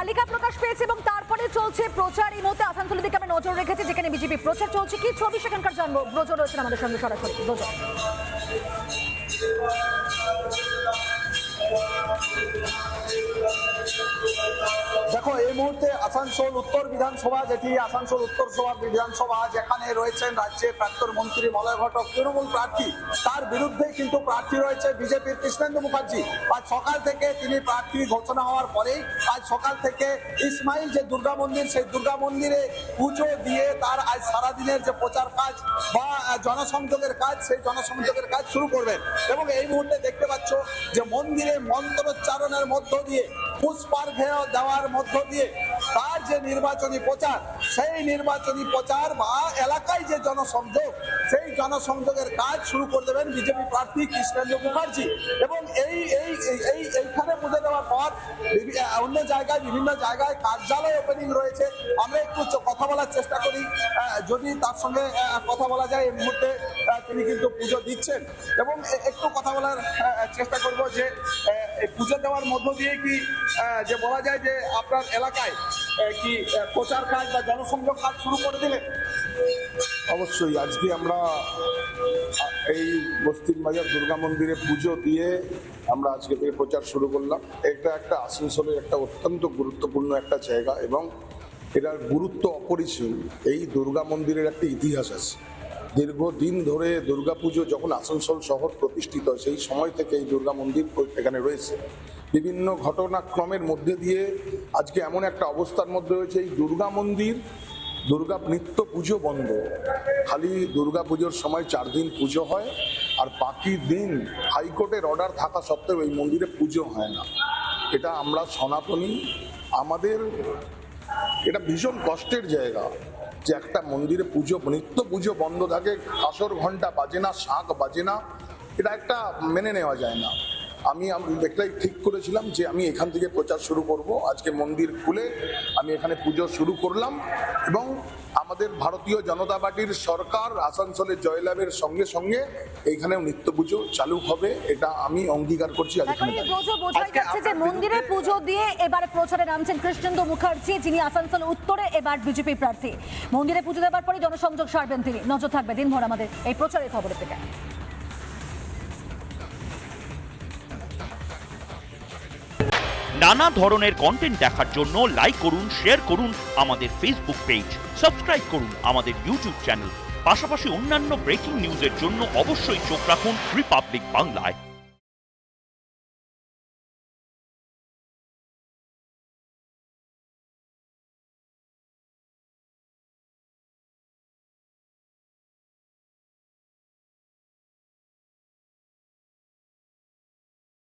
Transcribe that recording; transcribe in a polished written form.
তালিকা প্রকাশ পেয়েছে এবং তারপরে চলছে প্রচার। এই মুহূর্তে আসানসোলের দিকে আমরা নজর রেখেছি, যেখানে বিজেপি প্রচার চলছে। কি ছবি সেখানকার জানবো, ব্রজ রয়েছেন আমাদের সঙ্গে সরাসরি। ব্রজ, দেখো, এই মুহূর্তে আসানসোল উত্তর বিধানসভা, যেটি আসানসোল উত্তর বিধানসভা, যেখানে রয়েছেন রাজ্যের প্রাক্তন মন্ত্রী মলয় ঘটক তৃণমূল প্রার্থী, তার বিরুদ্ধে কিন্তু প্রার্থী রয়েছে বিজেপির কৃষ্ণেন্দু মুখার্জি। আজ সকাল থেকে তিনি প্রার্থী ঘোষণা হওয়ার পরেই আজ সকাল থেকে ইসমাইল যে দুর্গা মন্দির, সেই দুর্গা মন্দিরে পুজো দিয়ে তার আজ সারাদিনের যে প্রচার কাজ বা জনসংযোগের কাজ, সেই জনসংযোগের কাজ শুরু করবেন। এবং এই মুহূর্তে দেখতে পাচ্ছ যে মন্দিরে মন্ত্রোচ্চারণের মধ্য দিয়ে, পুষ্পার্ঘ্য দেওয়ার মধ্য দিয়ে তার যে নির্বাচনী প্রচার, সেই নির্বাচনী প্রচার বা এলাকায় যে জনসংযোগ, সেই জনসংযোগের কাজ শুরু করে দেবেন বিজেপি প্রার্থী কৃষ্ণেন্দু মুখার্জি। এবং এইখানে পুজো দেওয়ার পর অন্য জায়গায়, বিভিন্ন জায়গায় কার্যালয় ওপেনিং রয়েছে। আমরা একটু কথা বলার চেষ্টা করি, যদি তার সঙ্গে কথা বলা যায়। এই মুহূর্তে তিনি কিন্তু পুজো দিচ্ছেন এবং একটু কথা বলার চেষ্টা করব যে পুজো দেওয়ার মধ্য দিয়ে কি যে বলা যায় যে আপনার এলাকায় কি প্রচার কাজ বা জনসংযোগ কাজ শুরু করে দিলেন? অবশ্যই আজকে আমরা এই বস্তির বাজার দুর্গা মন্দিরে পুজো দিয়ে আমরা আজকে থেকে প্রচার শুরু করলাম। এটা একটা আসানসোলের একটা অত্যন্ত গুরুত্বপূর্ণ একটা জায়গা এবং এটার গুরুত্ব অপরিসীম। এই দুর্গা মন্দিরের একটা ইতিহাস আছে। দীর্ঘদিন ধরে দুর্গাপুজো যখন আসানসোল শহর প্রতিষ্ঠিত, সেই সময় থেকে এই দুর্গা মন্দির এখানে রয়েছে। বিভিন্ন ঘটনাক্রমের মধ্যে দিয়ে আজকে এমন একটা অবস্থার মধ্যে রয়েছে, এই দুর্গা মন্দির, দুর্গা নিত্য পুজো বন্ধ। খালি দুর্গা পুজোর সময় 4 দিন পুজো হয়, আর বাকি দিন হাইকোর্টের অর্ডার থাকা সত্ত্বেও এই মন্দিরে পুজো হয় না। এটা আমরা সনাতনী, আমাদের এটা ভীষণ কষ্টের জায়গা যে একটা মন্দিরে পুজো, নিত্য পুজো বন্ধ থাকে, কাসর ঘন্টা বাজে না, শাঁখ বাজে না। এটা একটা মেনে নেওয়া যায় না। আমি একটাই ঠিক করেছিলাম যে আমি এখান থেকে প্রচার শুরু করব। আজকে মন্দির খুলে আমি এখানে পুজো শুরু করলাম এবং আমাদের ভারতীয় জনতা পার্টির সরকার আসানসোলের জয়লাভের সঙ্গে সঙ্গে এইখানেও নিত্য পুজো চালু হবে, এটা আমি অঙ্গীকার করছি। মন্দিরে পুজো দিয়ে এবারে প্রচারে নামছেন কৃষ্ণেন্দু মুখার্জি, যিনি আসানসোল উত্তরে এবার বিজেপি প্রার্থী। মন্দিরে পুজো দেওয়ার পরে জনসংযোগ সারবেন তিনি। নজর থাকবে দিনভর আমাদের এই প্রচারের খবরের থেকে। নানা ধরনের কন্টেন্ট দেখার জন্য লাইক করুন, শেয়ার করুন আমাদের ফেসবুক পেজ, সাবস্ক্রাইব করুন আমাদের ইউটিউব চ্যানেল। পাশাপাশি অন্যান্য ব্রেকিং নিউজের জন্য অবশ্যই চোখ রাখুন রিপাবলিক বাংলায়।